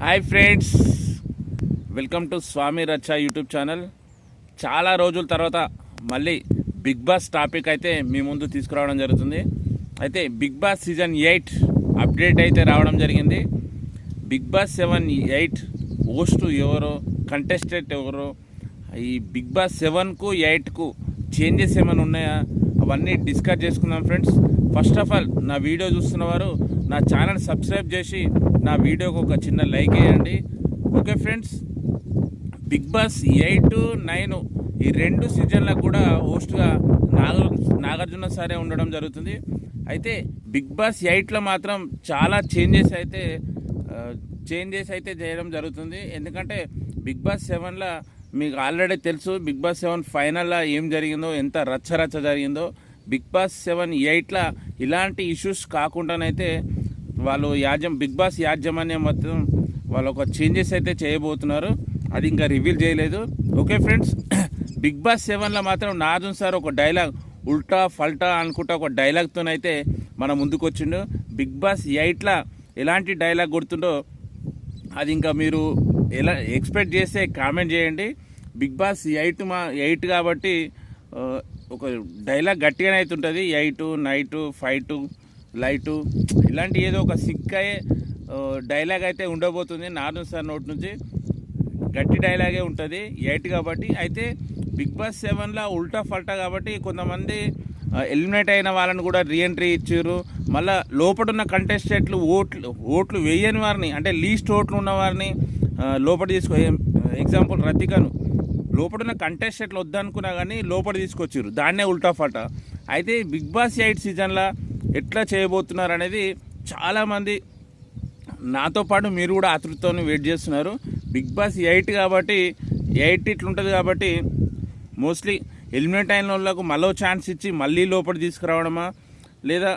Hi friends, welcome to స్వామి రచ్చ YouTube channel. చాలా రోజుల తర్వాత మళ్ళీ బిగ్ బాస్ టాపిక్ అయితే మీ ముందు తీసుకురావడం జరుగుతుంది. అయితే బిగ్ బాస్ సీజన్ 8 అప్డేట్ అయితే రావడం జరిగింది. బిగ్ బాస్ 7-8 హోస్ట్ ఎవరో, కంటెస్టెంట్ ఎవరో, ఈ బిగ్ బాస్ 7కు 8కు చేంజెస్ ఏమైనా ఉన్నాయా, అవన్నీ డిస్కస్ చేసుకుందాం ఫ్రెండ్స్. ఫస్ట్ ఆఫ్ ఆల్ నా వీడియో చూస్తున్న వారు నా ఛానల్ సబ్స్క్రైబ్ చేసి నా వీడియోకి ఒక చిన్న లైక్ వేయండి. ఓకే ఫ్రెండ్స్, బిగ్ బాస్ 8-9 ఈ రెండు సీజన్లకు కూడా హోస్ట్గా నాగార్జున సారే ఉండడం జరుగుతుంది. అయితే బిగ్ బాస్ 8లో మాత్రం చాలా చేంజెస్ అయితే చేయడం జరుగుతుంది. ఎందుకంటే బిగ్ బాస్ 7లో మీకు ఆల్రెడీ తెలుసు, బిగ్ బాస్ 7 ఫైనల్లో ఏం జరిగిందో, ఎంత రచ్చ జరిగిందో. బిగ్ బాస్ 7-8లో ఇలాంటి ఇష్యూస్ కాకుండానైతే వాళ్ళు బిగ్ బాస్ యాజమాన్యం మొత్తం వాళ్ళు ఒక చేంజెస్ అయితే చేయబోతున్నారు. అది ఇంకా రివీల్ చేయలేదు. ఓకే ఫ్రెండ్స్, బిగ్ బాస్ 7లో మాత్రం నాగార్జున సార్ ఒక డైలాగ్ ఉల్టా ఫల్టా అనుకుంటా ఒక డైలాగ్తోనైతే మన ముందుకు వచ్చిండు. బిగ్ బాస్ 8లో ఎలాంటి డైలాగ్ కొడుతుండో అది ఇంకా మీరు ఎలా ఎక్స్పెక్ట్ చేస్తే కామెంట్ చేయండి. బిగ్ బాస్ 8 కాబట్టి ఒక డైలాగ్ గట్టిగానే అవుతుంటుంది. 8 నైట్ 5 లైటు ఇలాంటి ఏదో ఒక సిక్ అయ్యే డైలాగ్ అయితే ఉండబోతుంది నాగార్జున సార్ నోటి నుంచి. గట్టి డైలాగే ఉంటుంది 8 కాబట్టి. అయితే బిగ్ బాస్ 7లో ఉల్టా ఫల్టా కాబట్టి కొంతమంది ఎలిమినేట్ అయిన వాళ్ళని కూడా రీఎంట్రీ ఇచ్చారు. మళ్ళీ లోపడున్న కంటెస్టెంట్లు ఓట్లు వేయని వారిని, అంటే లీస్ట్ ఓట్లు ఉన్న వారిని లోపల ఎగ్జాంపుల్ రతికను లోపడున్న కంటెస్టెంట్లు వద్దనుకున్నా కానీ లోపల తీసుకొచ్చారు, దాన్నే ఉల్టా ఫల్టా. అయితే బిగ్ బాస్ 8 సీజన్లో ఎట్లా చేయబోతున్నారు అనేది చాలామంది నాతో పాటు మీరు కూడా ఆతృతతో వెయిట్ చేస్తున్నారు. బిగ్ బాస్ 8 కాబట్టి 8 ఇట్లుంటుంది కాబట్టి మోస్ట్లీ ఎలిమినేట్ అయిన వాళ్ళకు మళ్ళీ ఛాన్స్ ఇచ్చి మళ్ళీ లోపల తీసుకురావడమా, లేదా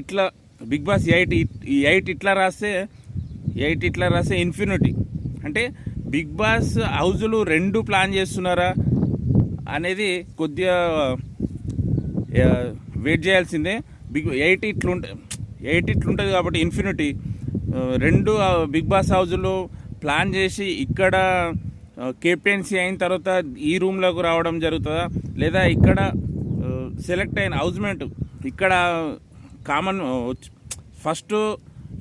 ఇట్లా బిగ్ బాస్ 8 ఇట్లా రాస్తే ఇన్ఫినిటీ, అంటే బిగ్ బాస్ హౌజులు 2 ప్లాన్ చేస్తున్నారా అనేది కొద్దిగా వెయిట్ చేయాల్సిందే. 8 ఇట్లుంటుంది కాబట్టి ఇన్ఫినిటీ 2 బిగ్ బాస్ హౌజులు ప్లాన్ చేసి ఇక్కడ కెప్టెన్సీ అయిన తర్వాత ఈ రూమ్లోకి రావడం జరుగుతుందా, లేదా ఇక్కడ సెలెక్ట్ అయిన హౌస్మేట్ ఇక్కడ కామన్ ఫస్ట్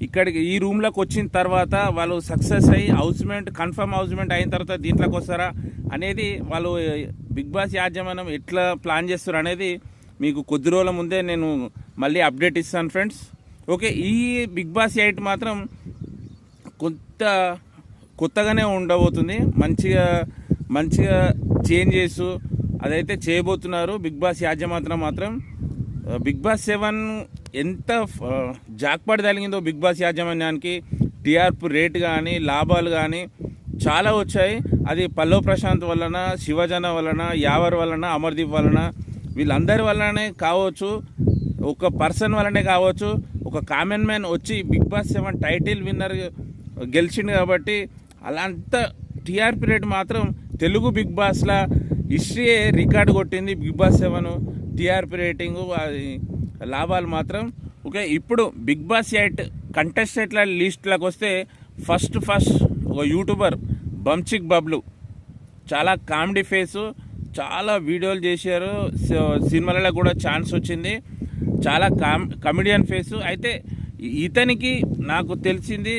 ఇక్కడికి ఈ రూమ్లోకి వచ్చిన తర్వాత వాళ్ళు సక్సెస్ అయ్యి కన్ఫర్మ్ హౌస్మేట్ అయిన తర్వాత దీంట్లోకి వస్తారా అనేది వాళ్ళు బిగ్ బాస్ యాజమాన్యం ఎట్లా ప్లాన్ చేస్తారు అనేది మీకు కొద్ది రోజుల ముందే నేను మళ్ళీ అప్డేట్ ఇస్తాను ఫ్రెండ్స్. ఓకే, ఈ బిగ్ బాస్ 8 మాత్రం కొత్తగానే ఉండబోతుంది. మంచిగా చేంజెస్ అదైతే చేయబోతున్నారు బిగ్ బాస్ యాజమాన్యం మాత్రం. బిగ్ బాస్ 7 ఎంత జాక్పాటు తగిలిందో బిగ్ బాస్ యాజమాన్యానికి, టీఆర్పీ రేట్ కానీ లాభాలు కానీ చాలా వచ్చాయి. అది పల్లవ్ ప్రశాంత్ వలన, శివజన వలన, యావర్ వలన, అమర్దీప్ వలన, వీళ్ళందరి వల్లనే కావచ్చు, ఒక పర్సన్ వల్లనే కావచ్చు. ఒక కామన్ మ్యాన్ వచ్చి బిగ్ బాస్ 7 టైటిల్ విన్నర్ గెలిచిండు కాబట్టి అలాంత టీఆర్పీ రేట్ మాత్రం తెలుగు బిగ్ బాస్లా హిస్టరీయే రికార్డు కొట్టింది. బిగ్ బాస్ 7 టీఆర్పీ రేటింగు, అది లాభాలు మాత్రం. ఓకే, ఇప్పుడు బిగ్ బాస్ 8 కంటెస్టెంట్ల లిస్టులకు వస్తే ఫస్ట్ ఒక యూట్యూబర్ బంచిక్ బబ్లు, చాలా కామెడీ ఫేసు, చాలా వీడియోలు చేశారు, సినిమాలలో కూడా ఛాన్స్ వచ్చింది, చాలా కమెడియన్ ఫేసు. అయితే ఇతనికి నాకు తెలిసింది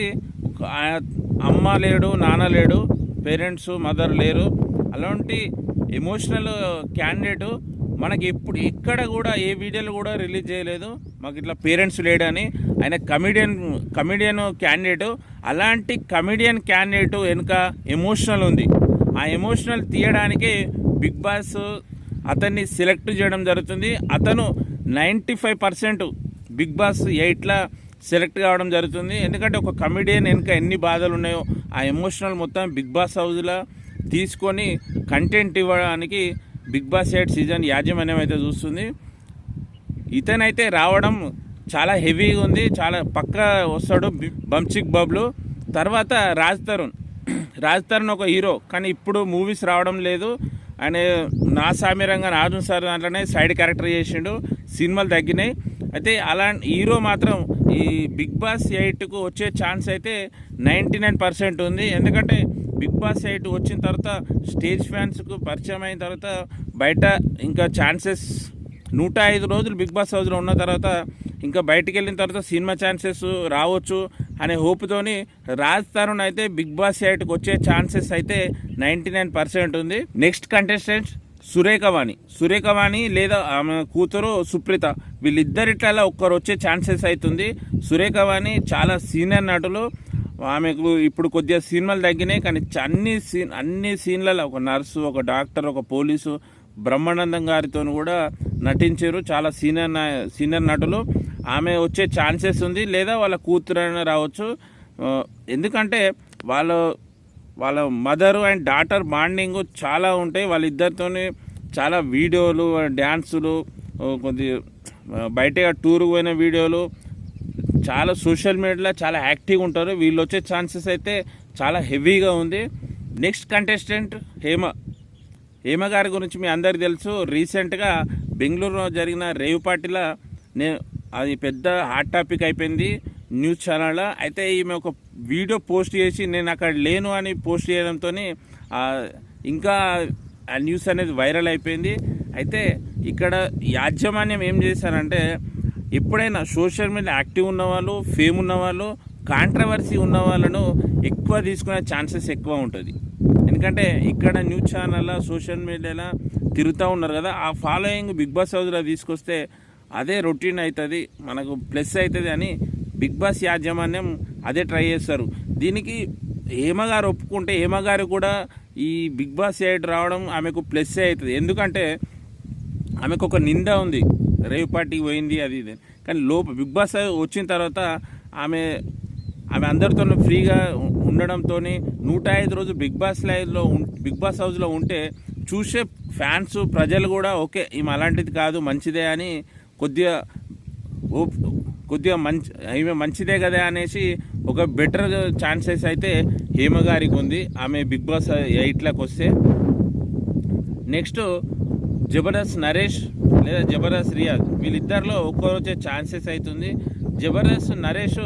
అమ్మ లేడు, నాన్న లేడు, పేరెంట్స్ మదర్ లేరు, అలాంటి ఎమోషనల్ క్యాండిడేటు. మనకి ఎక్కడ కూడా ఏ వీడియోలు కూడా రిలీజ్ చేయలేదు మాకు ఇట్లా పేరెంట్స్ లేడని. ఆయన కమెడియన్ క్యాండిడేటు. అలాంటి కమెడియన్ క్యాండిడేటు వెనుక ఎమోషనల్ ఉంది. ఆ ఎమోషనల్ తీయడానికి బిగ్ బాస్ అతన్ని సెలెక్ట్ చేయడం జరుగుతుంది. అతను 95% బిగ్ బాస్ 8లో సెలెక్ట్ కావడం జరుగుతుంది. ఎందుకంటే ఒక కమెడియన్ వెనుక ఎన్ని బాధలు ఉన్నాయో ఆ ఎమోషనల్ మొత్తం బిగ్ బాస్ హౌస్లో తీసుకొని కంటెంట్ ఇవ్వడానికి బిగ్ బాస్ 8 సీజన్ యాజమాన్యం అయితే చూస్తుంది. ఇతనైతే రావడం చాలా హెవీగా ఉంది, చాలా పక్కా వస్తాడు బంచిక్ బబ్లు. తర్వాత రాజ్ తరుణ్ ఒక హీరో, కానీ ఇప్పుడు మూవీస్ రావడం లేదు. ఆయన నా సామిరంగా నాగార్జున సార్ దాంట్లోనే సైడ్ క్యారెక్టర్ చేసిండు, సినిమాలు తగ్గినాయి. అయితే అలాంటి హీరో మాత్రం ఈ బిగ్ బాస్ 8కు వచ్చే ఛాన్స్ అయితే 99% ఉంది. ఎందుకంటే బిగ్ బాస్ 8 వచ్చిన తర్వాత స్టేజ్ ఫ్యాన్స్కు పరిచయం అయిన తర్వాత బయట ఇంకా ఛాన్సెస్ 105 రోజులు బిగ్ బాస్ హౌస్లో ఉన్న తర్వాత ఇంకా బయటికి వెళ్ళిన తర్వాత సినిమా ఛాన్సెస్ రావచ్చు అనే హోప్తోని రాజ్ తరుణ్ అయితే బిగ్ బాస్ 8కి వచ్చే ఛాన్సెస్ అయితే 99% ఉంది. నెక్స్ట్ కంటెస్టెంట్ సురేఖవాణి లేదా ఆమె కూతురు సుప్రీత, వీళ్ళిద్దరిట్లా ఒక్కరు వచ్చే ఛాన్సెస్ అవుతుంది. సురేఖవాణి చాలా సీనియర్ నటులు, ఆమెకు ఇప్పుడు కొద్దిగా సినిమాలు తగ్గినాయి, కానీ అన్ని సీన్లలో ఒక నర్సు, ఒక డాక్టర్, ఒక పోలీసు, బ్రహ్మానందం గారితో కూడా నటించారు. చాలా సీనియర్ నటులు. ఆమె వచ్చే ఛాన్సెస్ ఉంది, లేదా వాళ్ళ కూతురైనా రావచ్చు. ఎందుకంటే వాళ్ళ మదరు అండ్ డాటర్ బాండింగ్ చాలా ఉంటాయి. వాళ్ళిద్దరితోని చాలా వీడియోలు, డ్యాన్సులు, కొద్ది బయట టూర్ పోయిన వీడియోలు, చాలా సోషల్ మీడియాలో చాలా యాక్టివ్గా ఉంటారు. వీళ్ళు వచ్చే ఛాన్సెస్ అయితే చాలా హెవీగా ఉంది. నెక్స్ట్ కంటెస్టెంట్ హేమ గారి గురించి మీ అందరికీ తెలుసు. రీసెంట్గా బెంగళూరులో జరిగిన రేవ్ పార్టీలో అది పెద్ద హాట్ టాపిక్ అయిపోయింది న్యూస్ ఛానల్లో. అయితే ఈమె ఒక వీడియో పోస్ట్ చేసి నేను అక్కడ లేను అని పోస్ట్ చేయడంతో ఇంకా ఆ న్యూస్ అనేది వైరల్ అయిపోయింది. అయితే ఇక్కడ యాజమాన్యం ఏం చేశారంటే, ఎప్పుడైనా సోషల్ మీడియా యాక్టివ్ ఉన్నవాళ్ళు, ఫేమ్ ఉన్నవాళ్ళు, కాంట్రవర్సీ ఉన్న వాళ్ళను ఎక్కువ తీసుకునే ఛాన్సెస్ ఎక్కువ ఉంటుంది. ఎందుకంటే ఇక్కడ న్యూస్ ఛానల్లో, సోషల్ మీడియాలో తిరుగుతూ ఉన్నారు కదా, ఆ ఫాలోయింగ్ బిగ్ బాస్ హౌస్లో తీసుకొస్తే అదే రొటీన్ అవుతుంది, మనకు ప్లస్ అవుతుంది అని బిగ్ బాస్ యాజమాన్యం అదే ట్రై చేస్తారు. దీనికి హేమ గారు ఒప్పుకుంటే, హేమ గారు కూడా ఈ బిగ్ బాస్ 8 రావడం ఆమెకు ప్లస్ అవుతుంది. ఎందుకంటే ఆమెకు ఒక నింద ఉంది, రేవ్ పార్టీకి పోయింది అది ఇది. కానీ బిగ్ బాస్ వచ్చిన తర్వాత ఆమె అందరితో ఫ్రీగా ఉండడంతో 105 రోజులు బిగ్ బాస్ హౌస్లో ఉంటే చూసే ఫ్యాన్స్, ప్రజలు కూడా ఓకే ఈమె అలాంటిది కాదు, మంచిదే అని కొద్దిగా ఈమె మంచిదే కదా అనేసి ఒక బెటర్ ఛాన్సెస్ అయితే హేమ గారికి ఉంది ఆమె బిగ్ బాస్ 8లోకి వస్తే. నెక్స్ట్ జబర్దస్త్ నరేష్ లేదా జబర్దస్త్ రియాజ్, వీళ్ళిద్దరిలో ఒక్కరు వచ్చే ఛాన్సెస్ అవుతుంది. జబర్దస్త్ నరేష్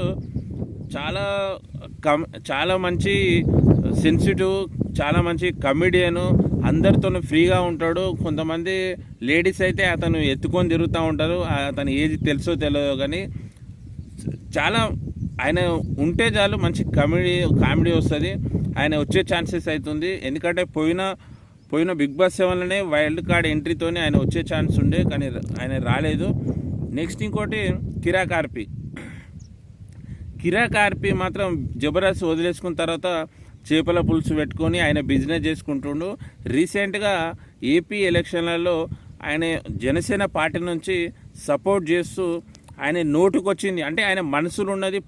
చాలా మంచి సెన్సిటివ్, చాలా మంచి కమెడియను, అందరితో ఫ్రీగా ఉంటాడు. కొంతమంది లేడీస్ అయితే అతను ఎత్తుకొని తిరుగుతూ ఉంటారు, అతని ఏజ్ తెలుసో తెలియదో కానీ చాలా ఆయన ఉంటే చాలు మంచి కామెడీ వస్తుంది. ఆయన వచ్చే ఛాన్సెస్ అవుతుంది. ఎందుకంటే పోయిన బిగ్ బాస్ 7లోనే వైల్డ్ కార్డ్ ఎంట్రీతోనే ఆయన వచ్చే ఛాన్స్ ఉండే, కానీ ఆయన రాలేదు. నెక్స్ట్ ఇంకోటి కిరా కార్పి మాత్రం జబర్దస్త్ వదిలేసుకున్న తర్వాత చేపల పులుసు పెట్టుకొని ఆయన బిజినెస్ చేసుకుంటుండు. రీసెంట్గా ఏపీ ఎలక్షన్లలో ఆయన జనసేన పార్టీ నుంచి సపోర్ట్ చేస్తూ ఆయన నోటుకొచ్చింది, అంటే ఆయన మనసులో ఉన్నది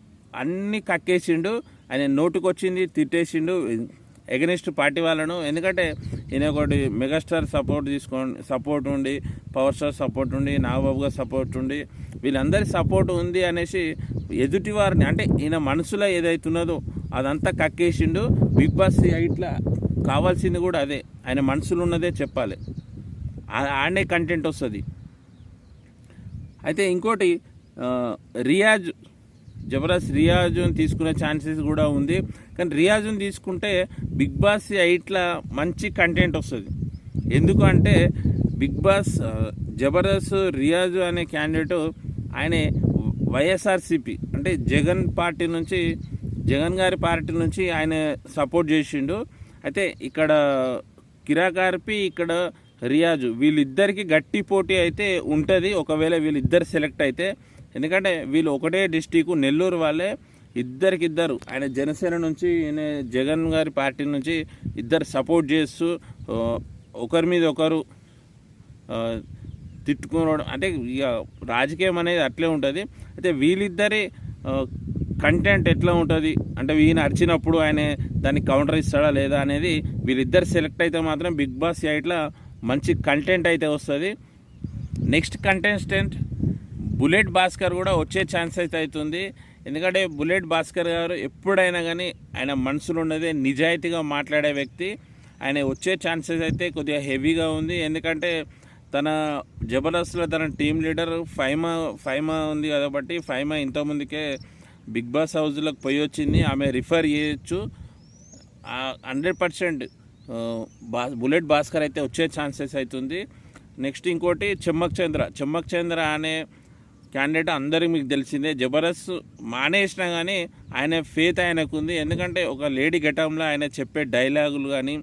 అన్నీ కక్కేసిండు. ఆయన నోటుకొచ్చింది తిట్టేసిండు ఎగనెస్ట్ పార్టీ వాళ్ళను. ఎందుకంటే ఈయన ఒకటి మెగాస్టార్ సపోర్ట్ ఉండి, పవర్ స్టార్ సపోర్ట్ ఉండి, నాగబాబు గారు సపోర్ట్ ఉండి, వీళ్ళందరి సపోర్ట్ ఉంది అనేసి ఎదుటి వారిని, అంటే ఈయన మనసులో ఏదైతున్నదో అదంతా కక్కేసిండు. బిగ్ బాస్ 8లో కావాల్సింది కూడా అదే, ఆయన మనసులో ఉన్నదే చెప్పాలి, ఆడే కంటెంట్ వస్తుంది. అయితే ఇంకోటి జబర్దస్త్ రియాజ్ని తీసుకునే ఛాన్సెస్ కూడా ఉంది. కానీ రియాజ్ని తీసుకుంటే బిగ్ బాస్ 8లో మంచి కంటెంట్ వస్తుంది. ఎందుకు అంటే జబర్దస్త్ రియాజ్ అనే క్యాండిడేట్ ఆయన వైఎస్ఆర్సిపి అంటే జగన్ గారి పార్టీ నుంచి ఆయన సపోర్ట్ చేసిండు. అయితే ఇక్కడ కిరాకార్పి, ఇక్కడ రియాజు, వీళ్ళిద్దరికి గట్టి పోటీ అయితే ఉంటుంది ఒకవేళ వీళ్ళిద్దరు సెలెక్ట్ అయితే. ఎందుకంటే వీళ్ళు ఒకటే డిస్టిక్, నెల్లూరు వాళ్ళే. ఇద్దరు ఆయన జనసేన నుంచి, ఈయన జగన్ గారి పార్టీ నుంచి ఇద్దరు సపోర్ట్ చేస్తూ ఒకరి మీద ఒకరు తిట్టుకోవడం, అంటే ఇక రాజకీయం అనేది అట్లే ఉంటుంది. అయితే వీళ్ళిద్దరి కంటెంట్ ఎట్లా ఉంటుంది అంటే ఈయన అరిచినప్పుడు ఆయన దానికి కౌంటర్ ఇస్తాడా లేదా అనేది వీళ్ళిద్దరు సెలెక్ట్ అయితే మాత్రం బిగ్ బాస్ 8లో మంచి కంటెంట్ అయితే వస్తుంది. నెక్స్ట్ కంటెస్టెంట్ బుల్లెట్ భాస్కర్ కూడా వచ్చే ఛాన్స్ అయితే అవుతుంది. ఎందుకంటే బుల్లెట్ భాస్కర్ గారు ఎప్పుడైనా కానీ ఆయన మనసులో ఉన్నదే నిజాయితీగా మాట్లాడే వ్యక్తి. ఆయన వచ్చే ఛాన్సెస్ అయితే కొద్దిగా హెవీగా ఉంది. ఎందుకంటే తన జబర్దస్త్లో తన టీం లీడర్ ఫైమా ఉంది కాబట్టి ఫైమా ఇంతకుముందుకే బిగ్ బాస్ హౌస్లోకి పోయి వచ్చింది. ఆమె రిఫర్ చేయొచ్చు. 100% బుల్లెట్ భాస్కర్ అయితే వచ్చే ఛాన్సెస్ అవుతుంది. నెక్స్ట్ ఇంకోటి చెమ్మక్ చంద్ర అనే క్యాండిడేట్ అందరికీ మీకు తెలిసిందే. జబర్దస్త్ మానేసినా కానీ ఆయన ఫేత్ ఆయనకు ఉంది. ఎందుకంటే ఒక లేడీ గెటంలో ఆయన చెప్పే డైలాగులు కానీ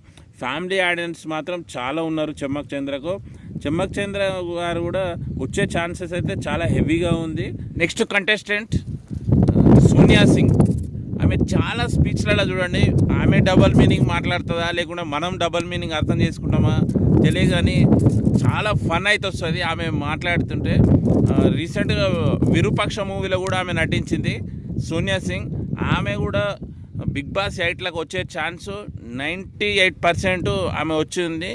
ఫ్యామిలీ ఆడియన్స్ మాత్రం చాలా ఉన్నారు చెమ్మక్ చంద్ర గారు కూడా వచ్చే ఛాన్సెస్ అయితే చాలా హెవీగా ఉంది. Next contestant Sonia Singh. ఆమె చాలా స్పీచ్లలో చూడండి, ఆమె డబల్ మీనింగ్ మాట్లాడుతుందా లేకుండా మనం డబల్ మీనింగ్ అర్థం చేసుకుంటామా తెలియదు, కానీ చాలా ఫన్ అయితే వస్తుంది ఆమె మాట్లాడుతుంటే. రీసెంట్గా విరూపాక్ష మూవీలో కూడా ఆమె నటించింది సోనియా సింగ్. ఆమె కూడా బిగ్ బాస్ 8లకు వచ్చే ఛాన్స్ 98% ఆమె వచ్చింది.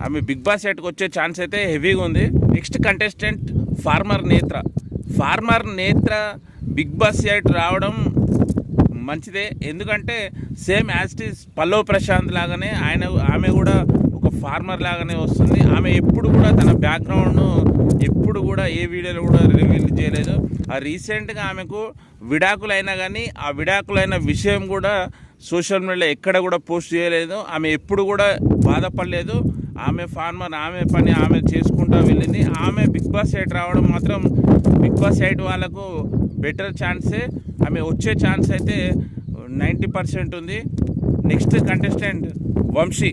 ఆమె బిగ్ బాస్ 8కి వచ్చే ఛాన్స్ అయితే హెవీగా ఉంది. Next contestant former Netra Big Boss 8 రావడం మంచిదే. ఎందుకంటే same as it is Pallavi Prashanth లాగానే ఆమె కూడా ఒక ఫార్మర్ లాగానే వస్తుంది. ఆమె ఎప్పుడు కూడా తన బ్యాక్గ్రౌండ్ను ఎప్పుడు కూడా ఏ వీడియోలో కూడా రివీల్ చేయలేదు. రీసెంట్గా ఆమెకు విడాకులైనా కానీ ఆ విడాకులైన విషయం కూడా సోషల్ మీడియాలో ఎక్కడ కూడా పోస్ట్ చేయలేదు. ఆమె ఎప్పుడు కూడా బాధపడలేదు. ఆమె ఫార్మర్, ఆమె పని ఆమె చేసుకుంటూ వెళ్ళింది. ఆమె బిగ్ బాస్ 8 రావడం మాత్రం బిగ్ బాస్ 8 వాళ్ళకు బెటర్ ఛాన్సే. ఆమె వచ్చే ఛాన్స్ అయితే 90% ఉంది. Next contestant Vamshi.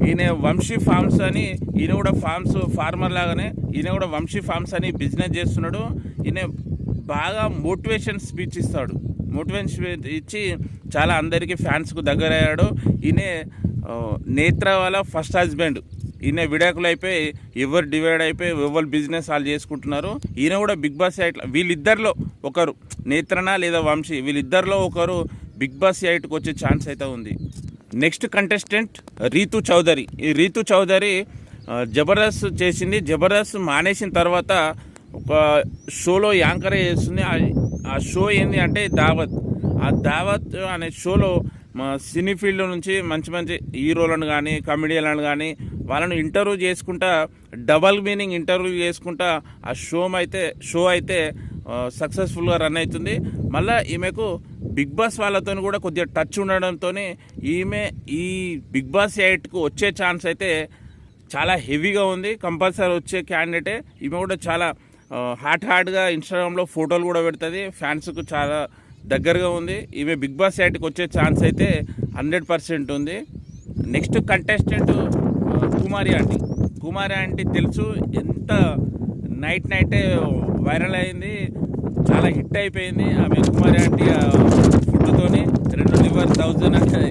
ఈయన వంశీ ఫార్మ్స్ అని, ఈయన కూడా ఫార్మర్ లాగానే ఈయన కూడా వంశీ ఫార్మ్స్ అని బిజినెస్ చేస్తున్నాడు. ఈయన బాగా మోటివేషన్ స్పీచ్ ఇస్తాడు. మోటివేషన్ ఇచ్చి చాలా అందరికీ ఫ్యాన్స్కు దగ్గర అయ్యాడు. ఈయన నేత్ర వాళ్ళ ఫస్ట్ హస్బెండ్. ఈయన విడాకులు అయిపోయి ఎవరు డివైడ్ అయిపోయి ఎవరు బిజినెస్ వాళ్ళు చేసుకుంటున్నారు. ఈయన కూడా బిగ్ బాస్ 8 వీళ్ళిద్దరిలో ఒకరు, నేత్రనా లేదా వంశీ, వీళ్ళిద్దరిలో ఒకరు బిగ్ బాస్ 8కి వచ్చే ఛాన్స్ అయితే ఉంది. Next contestant Rithu Chowdary. ఈ రీతు చౌదరి జబర్దస్త్ చేసింది. జబర్దస్త్ మానేసిన తర్వాత ఒక షోలో యాంకర్ చేస్తుంది. ఆ షో ఏంటి అంటే దావత్ అనే షోలో సినీ ఫీల్డ్ నుంచి మంచి హీరోలను కానీ కమెడియన్లను కానీ వాళ్ళను ఇంటర్వ్యూ చేసుకుంటా, డబల్ మీనింగ్ ఇంటర్వ్యూ చేసుకుంటా ఆ షో అయితే సక్సెస్ఫుల్గా రన్ అవుతుంది. మళ్ళీ ఈమెకు బిగ్ బాస్ వాళ్ళతో కూడా కొద్దిగా టచ్ ఉండడంతో ఈమె ఈ బిగ్ బాస్ 8కు వచ్చే ఛాన్స్ అయితే చాలా హెవీగా ఉంది. కంపల్సరీ వచ్చే క్యాండిడేటే. ఈమె కూడా చాలా హాట్గా ఇన్స్టాగ్రామ్లో ఫోటోలు కూడా పెడుతుంది. ఫ్యాన్స్కు చాలా దగ్గరగా ఉంది. ఈమె బిగ్ బాస్ 8కి వచ్చే ఛాన్స్ అయితే 100% ఉంది. నెక్స్ట్ కంటెస్టెంట్ కుమారి ఆంటీ తెలుసు, ఎంత నైటే వైరల్ అయింది, చాలా హిట్ అయిపోయింది. ఆమె కుమారి ఆంటీ ఫుడ్తోని 2 లివర్ 1000 అంటే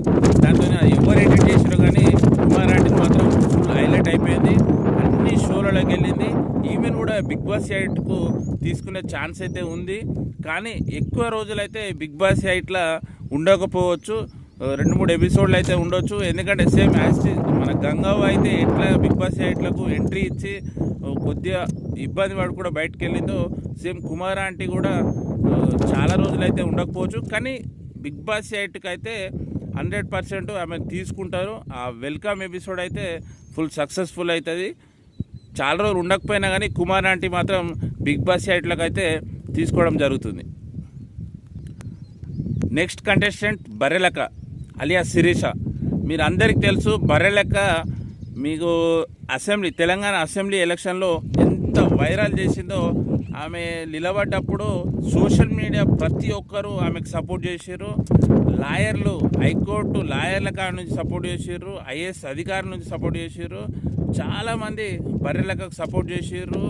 దాంతో ఎవరు ఎడిట్ చేసినా కానీ కుమారి ఆంటీ మాత్రం ఫుల్ హైలైట్ అయిపోయింది. అన్ని షోలలోకి వెళ్ళింది. ఈమెను కూడా బిగ్ బాస్ 8కు తీసుకునే ఛాన్స్ అయితే ఉంది. కానీ ఎక్కువ రోజులైతే బిగ్ బాస్ 8లో ఉండకపోవచ్చు. 2-3 ఎపిసోడ్లు అయితే ఉండొచ్చు. ఎందుకంటే సేమ్ యాజ్ మన గంగవ్వ అయితే ఎట్లా బిగ్ బాస్ 8లకు ఎంట్రీ ఇచ్చి కొద్దిగా ఇబ్బంది పడి కూడా బయటకు వెళ్ళిందో, సేమ్ కుమార్ ఆంటీ కూడా చాలా రోజులైతే ఉండకపోవచ్చు. కానీ బిగ్ బాస్ 8కి అయితే 100% ఆమె తీసుకుంటారు. ఆ వెల్కమ్ ఎపిసోడ్ అయితే ఫుల్ సక్సెస్ఫుల్ అవుతుంది. చాలా రోజులు ఉండకపోయినా కానీ కుమార్ ఆంటీ మాత్రం బిగ్ బాస్ 8లకు అయితే తీసుకోవడం జరుగుతుంది. Next contestant Barrelakka alias Sireesha. మీరు అందరికీ తెలుసు, బర్రెలక్క మీకు తెలంగాణ అసెంబ్లీ ఎలక్షన్లో ఎంత వైరల్ చేసిందో. ఆమె నిలబడ్డప్పుడు సోషల్ మీడియా ప్రతి ఒక్కరూ ఆమెకు సపోర్ట్ చేసారు. లాయర్లు, హైకోర్టు లాయర్ల కాడ నుంచి సపోర్ట్ చేసారు, ఐఏఎస్ అధికారుల నుంచి సపోర్ట్ చేసారు. చాలామంది బర్రెలకు సపోర్ట్ చేసారు.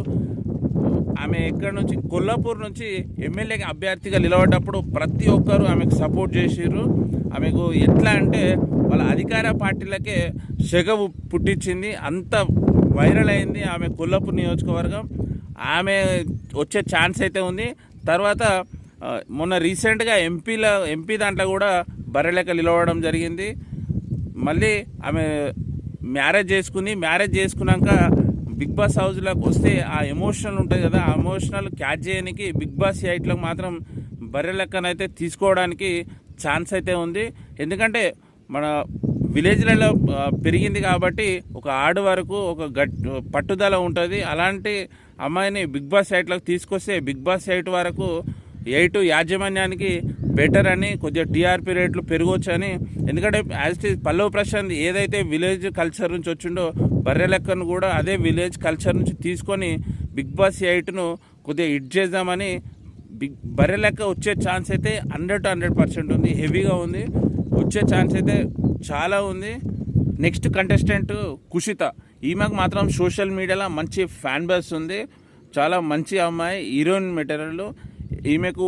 ఆమె ఎక్కడి నుంచి కొల్లాపూర్ నుంచి ఎమ్మెల్యేకి అభ్యర్థిగా నిలబడ్డప్పుడు ప్రతి ఒక్కరూ ఆమెకు సపోర్ట్ చేసారు. ఆమెకు ఎట్లా అంటే వాళ్ళ అధికార పార్టీలకే సెగ పుట్టించింది. అంత వైరల్ అయింది ఆమె కొల్లాపూర్ నియోజకవర్గం. ఆమె వచ్చే ఛాన్స్ అయితే ఉంది. తర్వాత మొన్న రీసెంట్గా ఎంపీ దాంట్లో కూడా బర్రెలెక్క నిలవడం జరిగింది. మళ్ళీ ఆమె మ్యారేజ్ చేసుకుంది. మ్యారేజ్ చేసుకున్నాక బిగ్ బాస్ హౌస్లోకి వస్తే ఆ ఎమోషనల్ ఉంటుంది కదా, ఆ ఎమోషనల్ క్యాచ్ చేయడానికి బిగ్ బాస్ 8లో మాత్రం బర్రెలెక్కనైతే తీసుకోవడానికి ఛాన్స్ అయితే ఉంది. ఎందుకంటే మన విలేజ్లలో పెరిగింది కాబట్టి ఒక ఆడు వరకు ఒక పట్టుదల ఉంటుంది. అలాంటి అమ్మాయిని బిగ్ బాస్ సైట్లోకి తీసుకొస్తే బిగ్ బాస్ సైట్ వరకు 8 యాజమాన్యానికి బెటర్ అని, కొద్దిగా టీఆర్పీ రేట్లు పెరగవచ్చు అని. ఎందుకంటే as it is Pallavi Prashanth ఏదైతే విలేజ్ కల్చర్ నుంచి వచ్చిండో బర్రె లెక్కను కూడా అదే విలేజ్ కల్చర్ నుంచి తీసుకొని బిగ్ బాస్ 8ను కొద్దిగా హిట్ చేద్దామని బర్రె లెక్క వచ్చే ఛాన్స్ అయితే 100% ఉంది. హెవీగా ఉంది, వచ్చే ఛాన్స్ అయితే చాలా ఉంది. Next contestant Kushitha. ఈమెకు మాత్రం సోషల్ మీడియాలో మంచి ఫ్యాన్ బేస్ ఉంది. చాలా మంచి అమ్మాయి, హీరోయిన్ మెటీరియల్. ఈమెకు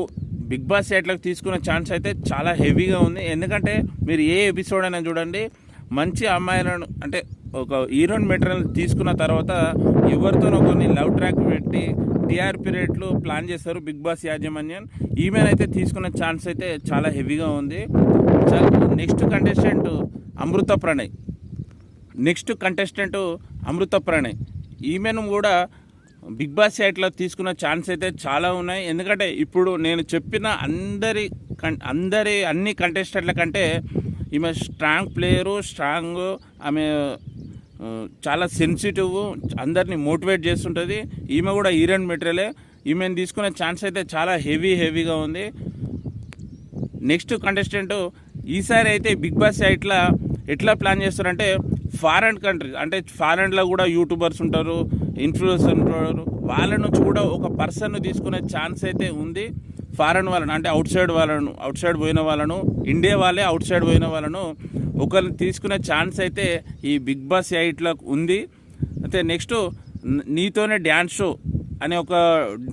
బిగ్ బాస్ సైట్లోకి తీసుకునే ఛాన్స్ అయితే చాలా హెవీగా ఉంది. ఎందుకంటే మీరు ఏ ఎపిసోడ్ అయినా చూడండి, మంచి అమ్మాయిలను అంటే ఒక హీరోయిన్ మెటీరియల్ తీసుకున్న తర్వాత ఎవరితోనో కొన్ని లవ్ ట్రాక్ పెట్టి టీఆర్పీ రేట్లు ప్లాన్ చేస్తారు బిగ్ బాస్ యాజమాన్యం. ఈమెనైతే తీసుకునే ఛాన్స్ అయితే చాలా హెవీగా ఉంది. నెక్స్ట్ కంటెస్టెంట్ అమృత ప్రణయ్. ఈమెను కూడా బిగ్ బాస్ సైట్లో తీసుకున్న ఛాన్స్ అయితే చాలా ఉన్నాయి. ఎందుకంటే ఇప్పుడు నేను చెప్పిన అన్ని కంటెస్టెంట్ల కంటే ఈమె స్ట్రాంగ్ ప్లేయరు, ఆమె చాలా సెన్సిటివ్, అందరినీ మోటివేట్ చేస్తుంటుంది. ఈమె కూడా హీరోయిన్ మెటీరియలే. ఈమెను తీసుకునే ఛాన్స్ అయితే చాలా హెవీగా ఉంది. నెక్స్ట్ కంటెస్టెంట్ ఈసారి అయితే బిగ్ బాస్ సైట్లో ఎట్లా ప్లాన్ చేస్తారంటే ఫారెన్ కంట్రీస్, అంటే ఫారెన్లో కూడా యూట్యూబర్స్ ఉంటారు, ఇన్ఫ్లుయెన్సర్ ఉంటారు, వాళ్ళ నుంచి కూడా ఒక పర్సన్ తీసుకునే ఛాన్స్ అయితే ఉంది. ఫారెన్ వాళ్ళను అంటే అవుట్ సైడ్ పోయిన వాళ్ళను, ఇండియా వాళ్ళే అవుట్ సైడ్ పోయిన వాళ్ళను ఒకరిని తీసుకునే ఛాన్స్ అయితే ఈ బిగ్ బాస్ 8లో ఉంది. అయితే నెక్స్ట్ నీతోనే డ్యాన్స్ షో అనే ఒక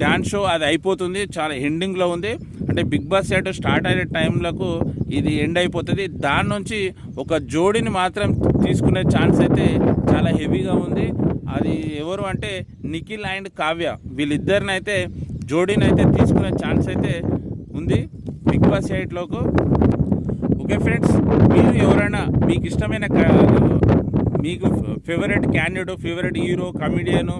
డ్యాన్స్ షో అది అయిపోతుంది, చాలా ఎండింగ్లో ఉంది. అంటే బిగ్ బాస్ 8 స్టార్ట్ అయ్యే టైంలకు ఇది ఎండ్ అయిపోతుంది. దాని నుంచి ఒక జోడీని మాత్రం తీసుకునే ఛాన్స్ అయితే చాలా హెవీగా ఉంది. అది ఎవరు అంటే నిఖిల్ అండ్ కావ్య. వీళ్ళిద్దరిని అయితే జోడీని అయితే తీసుకునే ఛాన్స్ అయితే ఉంది బిగ్ బాస్ 8లోకి. ఓకే ఫ్రెండ్స్, మీరు ఎవరైనా మీకు ఇష్టమైన మీకు favourite candidate, favourite hero, comedian,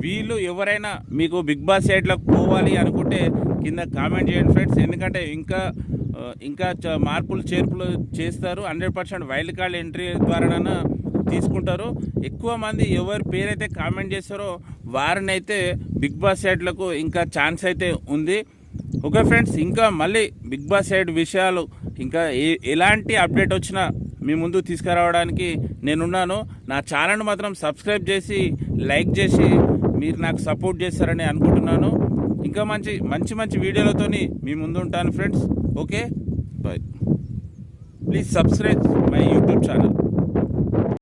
వీళ్ళు ఎవరైనా మీకు బిగ్ బాస్ 8లోకి పోవాలి అనుకుంటే కింద కామెంట్ చేయండి ఫ్రెండ్స్. ఎందుకంటే ఇంకా మార్పులు చేర్పులు చేస్తారు. 100% వైల్డ్ కార్డ్ ఎంట్రీ ద్వారానైనా తీసుకుంటారు. ఎక్కువ మంది ఎవరి పేరైతే కామెంట్ చేస్తారో వారిని అయితే బిగ్ బాస్ 8లకు ఇంకా ఛాన్స్ అయితే ఉంది. ఓకే ఫ్రెండ్స్, ఇంకా మళ్ళీ బిగ్ బాస్ 8 విషయాలు ఇంకా ఎలాంటి అప్డేట్ వచ్చినా మీ ముందు తీసుకురావడానికి నేనున్నాను. నా ఛానల్ మాత్రం సబ్స్క్రైబ్ చేసి లైక్ చేసి మీరు నాకు సపోర్ట్ చేస్తారని అనుకుంటున్నాను. ఇంకా మంచి వీడియోలతోని మీ ముందు ఉంటాను friends. Okay, bye. Please subscribe my YouTube channel.